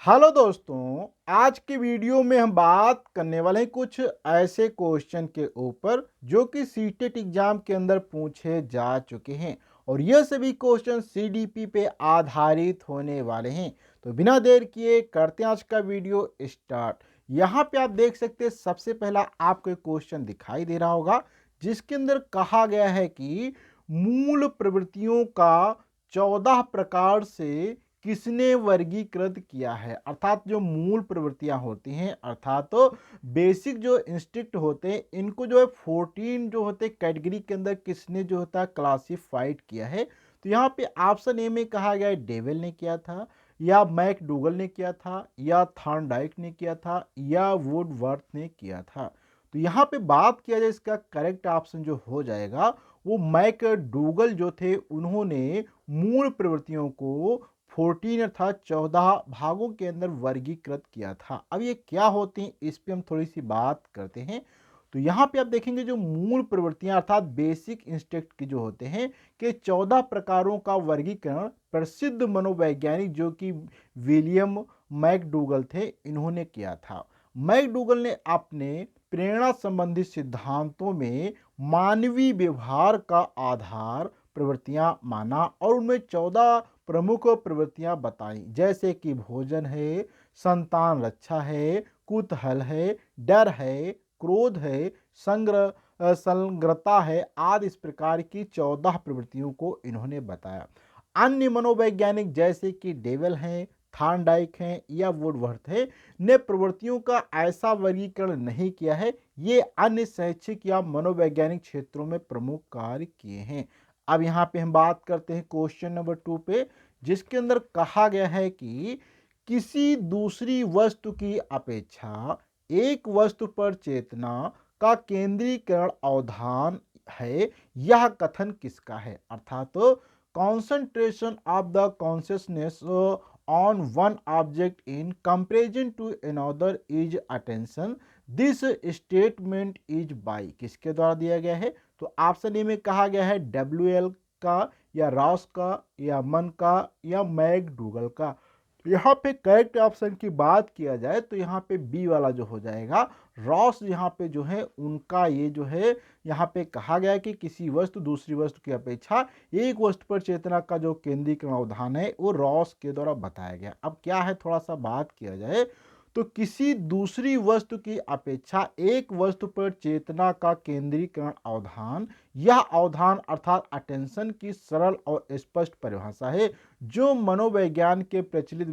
Hello दोस्तों, आज की वीडियो में हम बात करने वाले हैं कुछ ऐसे क्वेश्चन के ऊपर जो कि सीटेट एग्जाम के अंदर पूछे जा चुके हैं और यह सभी क्वेश्चन सीडीपी पे आधारित होने वाले हैं। तो बिना देर किए करते हैं आज का वीडियो स्टार्ट। यहाँ पे आप देख सकते हैं सबसे पहला आपको एक क्वेश्चन दिखाई दे रहा होगा जिसके अंदर कहा गया है कि मूल प्रवृत्तियों का 14 प्रकार से किसने वर्गीकृत किया है। अर्थात जो मूल प्रवृत्तियां होती हैं अर्थात तो बेसिक जो इंस्टिंक्ट होते हैं इनको जो है 14 जो होते हैं कैटेगरी के अंदर किसने जो होता है क्लासिफाइड किया है। तो यहाँ पे ऑप्शन ए में कहा गया है डेविल ने किया था, या मैकडूगल ने किया था, या थॉर्नडाइक ने किया था, या वुडवर्थ ने किया था। तो यहाँ पे बात किया जाए इसका करेक्ट ऑप्शन जो हो जाएगा वो मैकडूगल जो थे उन्होंने मूल प्रवृत्तियों को 14 अर्थात 14 भागों के अंदर वर्गीकृत किया था। अब ये क्या होती हैं इस पे हम थोड़ी सी बात करते हैं। तो यहाँ पे आप देखेंगे जो मूल प्रवृत्तियां अर्थात बेसिक इंस्टिंक्ट की जो होते हैं कि 14 प्रकारों का वर्गीकरण प्रसिद्ध मनोवैज्ञानिक जो कि विलियम मैकडूगल थे इन्होंने किया था। मैकडूगल ने अपने प्रेरणा संबंधी सिद्धांतों में मानवीय व्यवहार का आधार प्रवृत्तियां माना और उनमें 14 प्रमुख प्रवृत्तियां बताई, जैसे कि भोजन है, संतान रक्षा है, कुतूहल है, डर है, क्रोध है, संग्रता है आदि। इस प्रकार की 14 प्रवृत्तियों को इन्होंने बताया। अन्य मनोवैज्ञानिक जैसे कि डेवल हैं, थॉर्नडाइक हैं या वुडवर्थ है ने प्रवृत्तियों का ऐसा वर्गीकरण नहीं किया है। ये अन्य शैक्षिक या मनोवैज्ञानिक क्षेत्रों में प्रमुख कार्य किए हैं। अब यहाँ पे हम बात करते हैं क्वेश्चन नंबर 2 पे, जिसके अंदर कहा गया है कि किसी दूसरी वस्तु की अपेक्षा एक वस्तु पर चेतना का केंद्रीकरण अवधान है। यह कथन किसका है। अर्थात concentration of the consciousness on one object in comparison to another is attention. This statement is by किसके द्वारा दिया गया है। तो ऑप्शन ए में कहा गया है डब्ल्यूएल का, या रॉस का, या मन का, या मैकडूगल का। यहाँ पे करेक्ट ऑप्शन की बात किया जाए तो यहाँ पे बी वाला जो हो जाएगा रॉस, यहाँ पे जो है उनका ये जो है यहाँ पे कहा गया है कि किसी वस्तु दूसरी वस्तु की अपेक्षा एक वस्तु पर चेतना का जो केंद्रीकरण अवधान है वो रॉस के द्वारा बताया गया। अब क्या है थोड़ा सा बात किया जाए तो किसी दूसरी वस्तु की अपेक्षा एक वस्तु पर चेतना का केंद्रीकरण अवधान, यह अवधान अर्थात अटेंशन की सरल और स्पष्ट परिभाषा है जो मनोविज्ञान के प्रचलित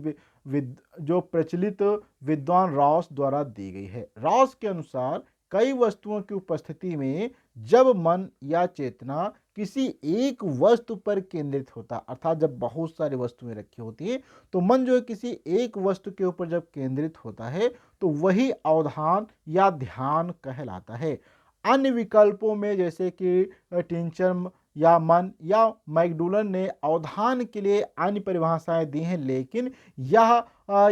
विद्वान रॉस द्वारा दी गई है। रॉस के अनुसार कई वस्तुओं की उपस्थिति में जब मन या चेतना किसी एक वस्तु पर केंद्रित होता, अर्थात जब बहुत सारी वस्तुएं रखी होती है तो मन जो है किसी एक वस्तु के ऊपर जब केंद्रित होता है तो वही अवधान या ध्यान कहलाता है। अन्य विकल्पों में जैसे कि टिंचर या मन या मैकडूलन ने अवधान के लिए अन्य परिभाषाएं दी हैं, लेकिन यह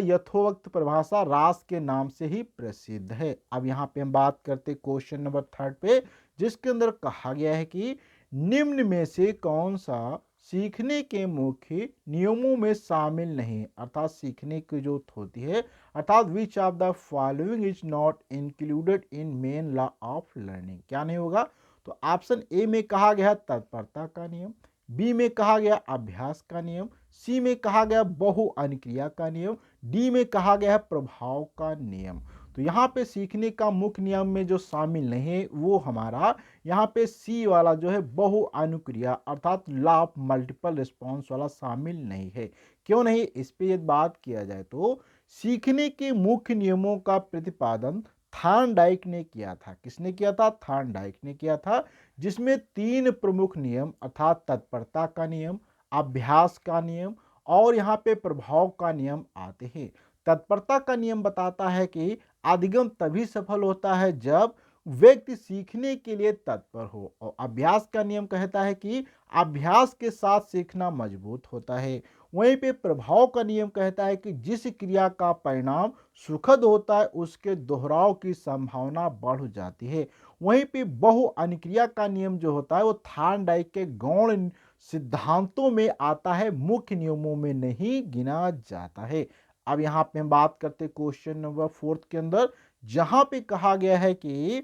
यथोक्त परिभाषा रास के नाम से ही प्रसिद्ध है। अब यहाँ पे हम बात करते क्वेश्चन नंबर 3 पे, जिसके अंदर कहा गया है कि निम्न में से कौन सा सीखने के मुख्य नियमों में शामिल नहीं, अर्थात सीखने की जो होती है अर्थात which of the following is not included in main law of learning, क्या नहीं होगा। तो ऑप्शन ए में कहा गया तत्परता का नियम, बी में कहा गया अभ्यास का नियम, सी में कहा गया बहु अनुक्रिया का नियम, डी में कहा गया है प्रभाव का नियम। तो यहाँ पे सीखने का मुख्य नियम में जो शामिल नहीं है वो हमारा यहाँ पे सी वाला जो है बहु अनुक्रिया अर्थात लॉ ऑफ मल्टीपल रिस्पॉन्स वाला शामिल नहीं है। क्यों नहीं, इस पे यदि बात किया जाए तो सीखने के मुख्य नियमों का प्रतिपादन थॉर्नडाइक ने किया था। किसने किया था, थॉर्नडाइक ने किया था, जिसमें 3 प्रमुख नियम अर्थात तत्परता का नियम, अभ्यास का नियम और यहाँ पे प्रभाव का नियम आते हैं। तत्परता का नियम बताता है कि अधिगम तभी सफल होता है जब व्यक्ति सीखने के लिए तत्पर हो, और अभ्यास का नियम कहता है कि अभ्यास के साथ सीखना मजबूत होता है। वहीं पे प्रभाव का नियम कहता है कि जिस क्रिया का परिणाम सुखद होता है उसके दोहराव की संभावना बढ़ जाती है। वहीं पे बहु अनुक्रिया का नियम जो होता है वो थॉर्नडाइक के गौण सिद्धांतों में आता है, मुख्य नियमों में नहीं गिना जाता है। अब यहाँ पे हम बात करते हैं क्वेश्चन नंबर 4 के अंदर, जहां पे कहा गया है कि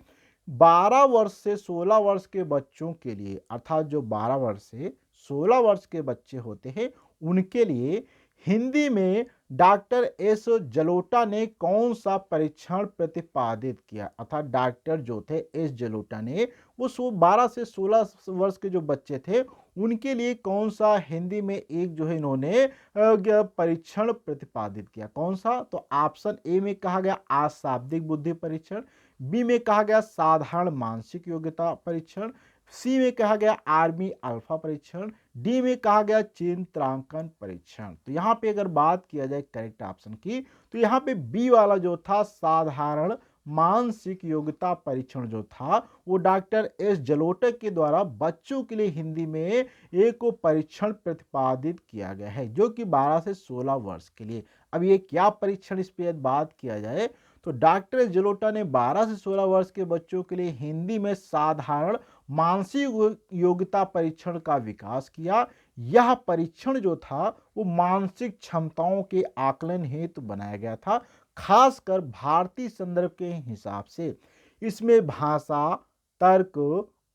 12 वर्ष से 16 वर्ष के बच्चों के लिए, अर्थात जो 12 वर्ष से 16 वर्ष के बच्चे होते हैं उनके लिए हिंदी में डॉक्टर एस जलोटा ने कौन सा परीक्षण प्रतिपादित किया। अर्थात डॉक्टर जो थे एस जलोटा ने वो 12 से 16 वर्ष के जो बच्चे थे उनके लिए कौन सा हिंदी में एक जो है इन्होंने परीक्षण प्रतिपादित किया। कौन सा? तो ऑप्शन ए में कहा गया अशाब्दिक बुद्धि परीक्षण, बी में कहा गया साधारण मानसिक योग्यता परीक्षण, सी में कहा गया आर्मी अल्फा परीक्षण, डी में कहा गया चित्रांकन परीक्षण। तो यहाँ पे अगर बात किया जाए करेक्ट ऑप्शन की, तो यहाँ पे बी वाला जो था साधारण मानसिक योग्यता परीक्षण जो था वो डॉक्टर एस जलोटा के द्वारा बच्चों के लिए हिंदी में एक परीक्षण प्रतिपादित किया गया है, जो कि 12 से 16 वर्ष के लिए। अब ये क्या परीक्षण, इस पे बात किया जाए तो डॉक्टर एस जलोटा ने 12 से 16 वर्ष के बच्चों के लिए हिंदी में साधारण मानसिक योग्यता परीक्षण का विकास किया। यह परीक्षण जो था वो मानसिक क्षमताओं के आकलन हेतु बनाया गया था, खासकर भारतीय संदर्भ के हिसाब से। इसमें भाषा, तर्क,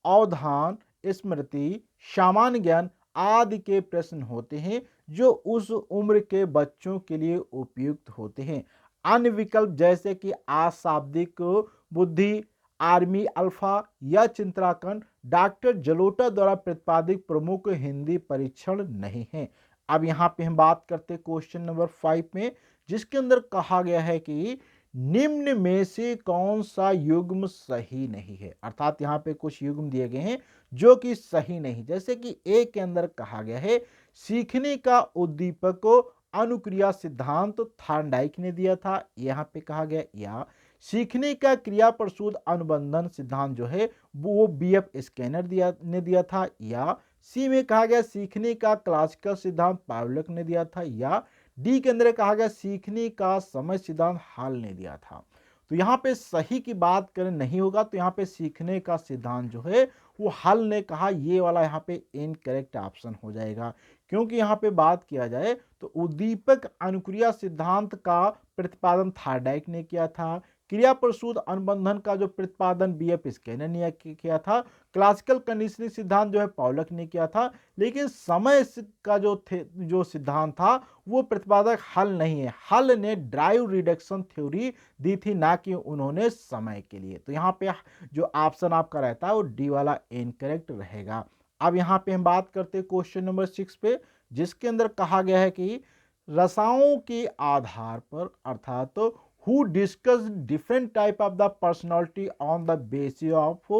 अवधान, स्मृति, सामान्य ज्ञान आदि के प्रश्न होते हैं जो उस उम्र के बच्चों के लिए उपयुक्त होते हैं। अन्य विकल्प जैसे कि अशाब्दिक बुद्धि, आर्मी अल्फा या चित्रांकन डॉक्टर जलोटा द्वारा प्रतिपादित प्रमुख हिंदी परीक्षण नहीं है। अब यहाँ पे हम बात करते हैं क्वेश्चन नंबर 5 में, जिसके अंदर कहा गया है कि निम्न में से कौन सा युग्म सही नहीं है। अर्थात यहाँ पे कुछ युग्म दिए गए हैं जो कि सही नहीं। जैसे कि ए के अंदर कहा गया है सीखने का उद्दीपक अनुक्रिया सिद्धांत थार्नडाइक ने दिया था, यहाँ पे कहा गया, या सीखने का क्रिया प्रसूत अनुबंधन सिद्धांत जो है वो बीएफ स्कैनर ने दिया था, या सी में कहा गया सीखने का क्लासिकल सिद्धांत पावलक ने दिया था, या डी के अंदर कहा गया सीखने का समय सिद्धांत हॉल ने दिया था। तो यहाँ पे सही की बात करें नहीं होगा, तो यहाँ पे सीखने का सिद्धांत जो है वो हॉल ने कहा, ये वाला यहाँ पे इनकरेक्ट ऑप्शन हो जाएगा। क्योंकि यहाँ पे बात किया जाए तो उद्दीपक अनुक्रिया सिद्धांत का प्रतिपादन थार्नडाइक ने किया था, क्रिया प्रसूत अनुबंधन का जो प्रतिपादन बीएफ स्कैनर ने किया था, क्लासिकल कंडीशनिंग सिद्धांत जो है पॉलक ने किया था, लेकिन समय का जो सिद्धांत था वो प्रतिपादक हल नहीं है। हल ने ड्राइव रिडक्शन थ्योरी दी थी, ना कि उन्होंने समय के लिए। तो यहाँ पे जो ऑप्शन आपका रहता है वो डी वाला इनकरेक्ट रहेगा। अब यहाँ पे हम बात करते हैं क्वेश्चन नंबर 6 पे, जिसके अंदर कहा गया है कि रसाओं के आधार पर, अर्थात who discuss different type of the personality on the basis of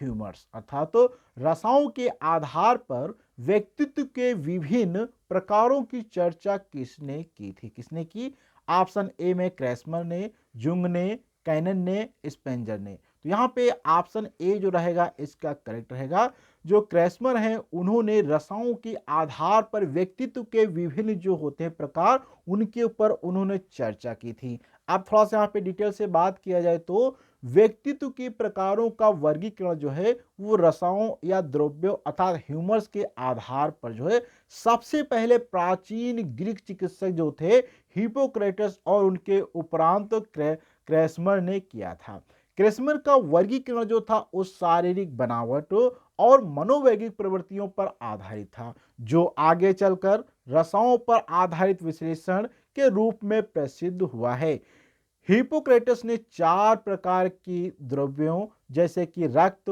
humors। अर्थात तो रसाओं के आधार पर व्यक्तित्व के विभिन्न प्रकारों की चर्चा किसने की थी। किसने की? ऑप्शन ए में क्रेसमर ने, जुंग ने, कैनन ने, स्पेंजर ने। तो यहाँ पे ऑप्शन ए जो रहेगा इसका करेक्ट रहेगा। जो क्रेसमर हैं उन्होंने रसाओं के आधार पर व्यक्तित्व के विभिन्न जो होते हैं प्रकार, उनके ऊपर उन्होंने चर्चा की थी। अब थोड़ा सा यहाँ पे डिटेल से बात किया जाए तो व्यक्तित्व के प्रकारों का वर्गीकरण जो है वो रसाओं या द्रव्यों अर्थात ह्यूमर्स के आधार पर जो है सबसे पहले प्राचीन ग्रीक चिकित्सक जो थे हिप्पोक्रेटस और उनके उपरांत क्रेसमर ने किया था। क्रेसमर का वर्गीकरण जो था उस शारीरिक बनावट और मनोवैज्ञानिक प्रवृत्तियों पर आधारित था, जो आगे चलकर रसाओं पर आधारित विश्लेषण के रूप में प्रसिद्ध हुआ है। हिप्पोक्रेटस ने 4 प्रकार की द्रव्यों जैसे कि रक्त,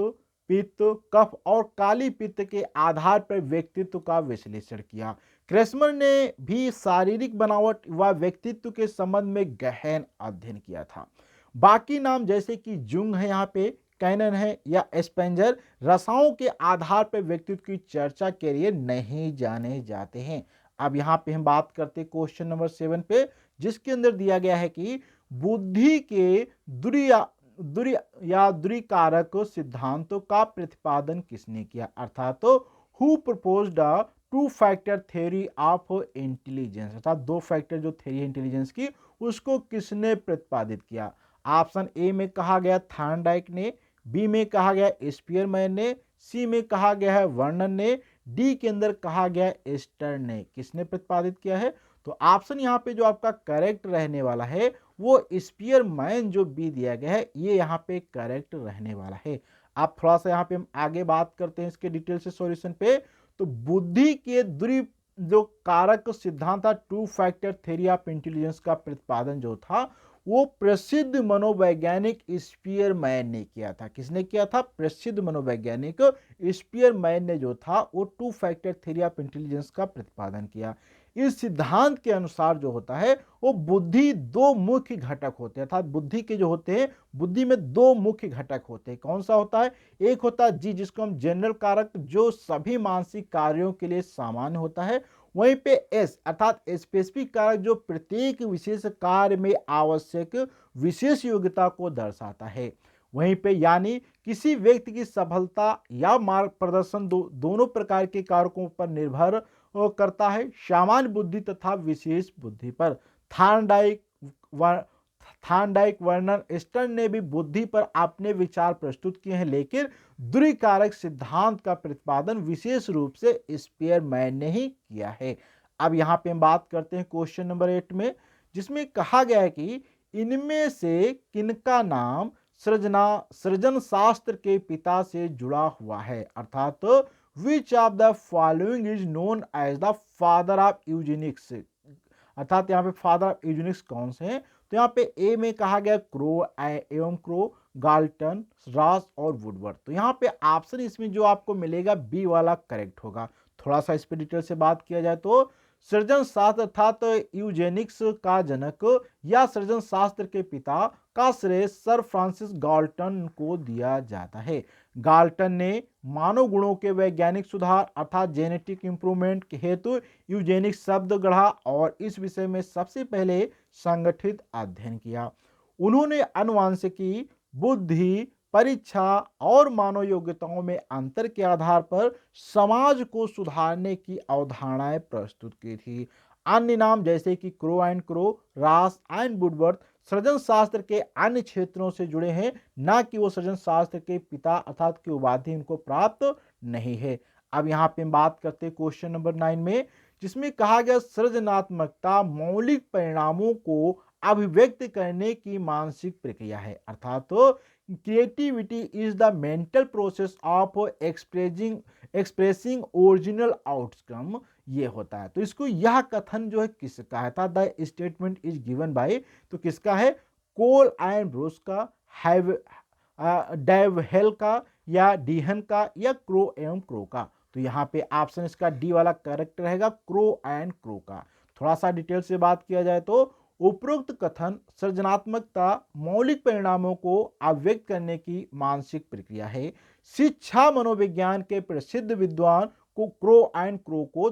पित्त, कफ और काली पित्त के आधार पर व्यक्तित्व का विश्लेषण किया। क्रेसमर ने भी शारीरिक बनावट व व्यक्तित्व के संबंध में गहन अध्ययन किया था। बाकी नाम जैसे कि जुंग है, यहाँ पे कैनन है या स्पेंजर रसाओं के आधार पर व्यक्तित्व की चर्चा के लिए नहीं जाने जाते हैं। अब यहाँ पे हम बात करते हैं क्वेश्चन नंबर 7 पे, जिसके अंदर दिया गया है कि बुद्धि के दुरीकारक सिद्धांतों का प्रतिपादन किसने किया। अर्थात तो who proposed a 2 factor theory of intelligence. अर्थात 2 फैक्टर जो थ्योरी है इंटेलिजेंस की उसको किसने प्रतिपादित किया। ऑप्शन ए में कहा गया थार्नडाइक ने, बी में कहा गया स्पीयरमैन ने, सी में कहा गया है वर्नन ने, डी के अंदर कहा गया स्टर्न ने। किसने प्रतिपादित किया है? तो ऑप्शन यहाँ पे जो आपका करेक्ट रहने वाला है वो स्पीयरमैन जो बी दिया गया है ये यहाँ पे करेक्ट रहने वाला है। आप थोड़ा सा यहाँ पे हम आगे बात करते हैं इसके डिटेल से सॉल्यूशन पे। तो बुद्धि के जो कारक सिद्धांत था two factor theory of intelligence का प्रतिपादन जो था वो प्रसिद्ध मनोवैज्ञानिक स्पीयरमैन ने किया था। किसने किया था? प्रसिद्ध मनोवैज्ञानिक स्पीयरमैन ने जो था वो two factor theory of intelligence का प्रतिपादन किया। इस सिद्धांत के अनुसार जो होता है वो बुद्धि दो मुख्य घटक होते हैं, अर्थात बुद्धि के जो होते हैं बुद्धि में दो मुख्य घटक होते हैं। कौन सा होता है? एक होता है जी जिसको हम जनरल कारक जो सभी मानसिक कार्यों के लिए सामान्य होता है। वहीं पे एस अर्थात स्पेसिफिक कारक जो प्रत्येक विशेष कार्य में आवश्यक विशेष योग्यता को दर्शाता है। वहीं पे यानी किसी व्यक्ति की सफलता या मार्ग प्रदर्शन दोनों प्रकार के कारकों पर निर्भर करता है, सामान्य बुद्धि तथा विशेष बुद्धि पर। थार्नडाइक थार्नडाइक वर्नर स्टर्न ने भी बुद्धि पर अपने विचार प्रस्तुत किए हैं, लेकिन द्विकारक सिद्धांत का प्रतिपादन विशेष रूप से स्पीयरमैन ने ही किया है। अब यहाँ पे हम बात करते हैं क्वेश्चन नंबर 8 में, जिसमें कहा गया है कि इनमें से किनका नाम सृजन शास्त्र के पिता से जुड़ा हुआ है, अर्थात which of the following is known as the father of eugenics, अर्थात यहाँ पे फादर ऑफ यूजेनिक्स कौन से हैं? तो यहाँ पे ए में कहा गया क्रो, गाल्टन, रॉस और वुडवर्ड। तो यहाँ पे ऑप्शन इसमें जो आपको मिलेगा बी वाला करेक्ट होगा। थोड़ा सा इस पे डिटेल से बात किया जाए तो सृजन शास्त्र अर्थात यूजेनिक्स का जनक या सृजन शास्त्र के पिता का श्रेय सर फ्रांसिस गाल्टन को दिया जाता है। गाल्टन ने मानव गुणों के वैज्ञानिक सुधार अर्थात जेनेटिक इंप्रूवमेंट के हेतु यूजेनिक शब्द गढ़ा और इस विषय में सबसे पहले संगठित अध्ययन किया। उन्होंने आनुवंशिकी, बुद्धि, परीक्षा और मानव योग्यताओं में अंतर के आधार पर समाज को सुधारने की अवधारणाएं प्रस्तुत की थी। अन्य नाम जैसे कि क्रो एंड क्रो, रास एंड वुडवर्थ सृजन शास्त्र के अन्य क्षेत्रों से जुड़े हैं, ना कि वो सृजन शास्त्र के पिता अर्थात की उपाधि उनको प्राप्त नहीं है। अब यहाँ पे हम बात करते हैं क्वेश्चन नंबर 9 में, जिसमें कहा गया सृजनात्मकता मौलिक परिणामों को अभिव्यक्त करने की मानसिक प्रक्रिया है, अर्थात creativity is the mental process of expressing original outcome, ये होता है। तो इसको यह कथन जो है किसका है था? The statement is given by, तो किसका है? कोल एंड ब्रूस का, डेवहेल का, या डीहन का, या क्रो एवं क्रो का। तो यहाँ पे ऑप्शन इसका डी वाला करेक्ट रहेगा, क्रो एंड क्रो का। थोड़ा सा डिटेल से बात किया जाए तो उपरोक्त कथन सृजनात्मकता मौलिक परिणामों को अभिव्यक्त करने की मानसिक प्रक्रिया है। शिक्षा मनोविज्ञान के प्रसिद्ध विद्वान को क्रो एंड क्रो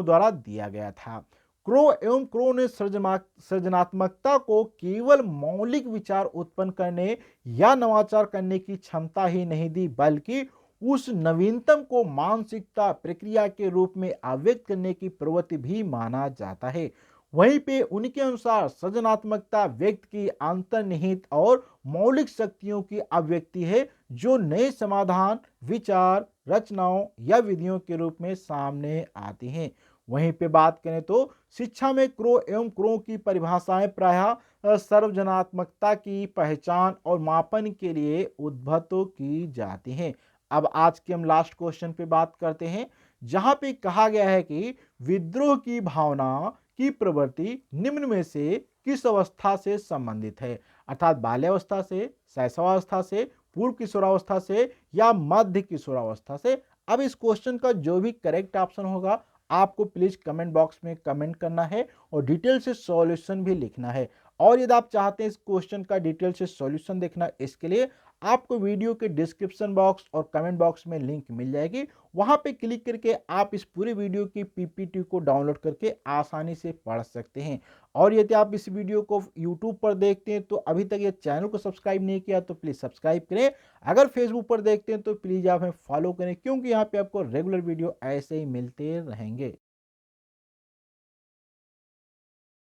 द्वारा दिया गया था। क्रो एवं क्रो ने सृजनात्मकता को केवल मौलिक विचार उत्पन्न करने या नवाचार करने की क्षमता ही नहीं दी, बल्कि उस नवीनतम को मानसिकता प्रक्रिया के रूप में अभिव्यक्त करने की प्रवृत्ति भी माना जाता है। वहीं पे उनके अनुसार सृजनात्मकता व्यक्ति की अंतर्निहित और मौलिक शक्तियों की अभिव्यक्ति है, जो नए समाधान, विचार, रचनाओं या विधियों के रूप में सामने आती हैं। वहीं पे बात करें तो शिक्षा में क्रो एवं क्रो की परिभाषाएं प्रायः सर्वजनात्मकता की पहचान और मापन के लिए उद्भूत की जाती हैं। अब आज के हम लास्ट क्वेश्चन पे बात करते हैं, जहां पे कहा गया है कि विद्रोह की भावना की प्रवृत्ति निम्न में से किस अवस्था से संबंधित है, अर्थात बाल्यावस्था से, शैशवावस्था से, पूर्व किशोरावस्था से, या मध्य किशोरावस्था से। अब इस क्वेश्चन का जो भी करेक्ट ऑप्शन होगा आपको प्लीज कमेंट बॉक्स में कमेंट करना है और डिटेल से सॉल्यूशन भी लिखना है। और यदि आप चाहते हैं इस क्वेश्चन का डिटेल से सॉल्यूशन देखना, इसके लिए आपको वीडियो के डिस्क्रिप्शन बॉक्स और कमेंट बॉक्स में लिंक मिल जाएगी, वहां पे क्लिक करके आप इस पूरे वीडियो की पीपीटी को डाउनलोड करके आसानी से पढ़ सकते हैं। और यदि आप इस वीडियो को यूट्यूब पर देखते हैं तो अभी तक ये चैनल को सब्सक्राइब नहीं किया तो प्लीज सब्सक्राइब करें। अगर फेसबुक पर देखते हैं तो प्लीज आप हमें फॉलो करें, क्योंकि यहाँ पे आपको रेगुलर वीडियो ऐसे ही मिलते रहेंगे।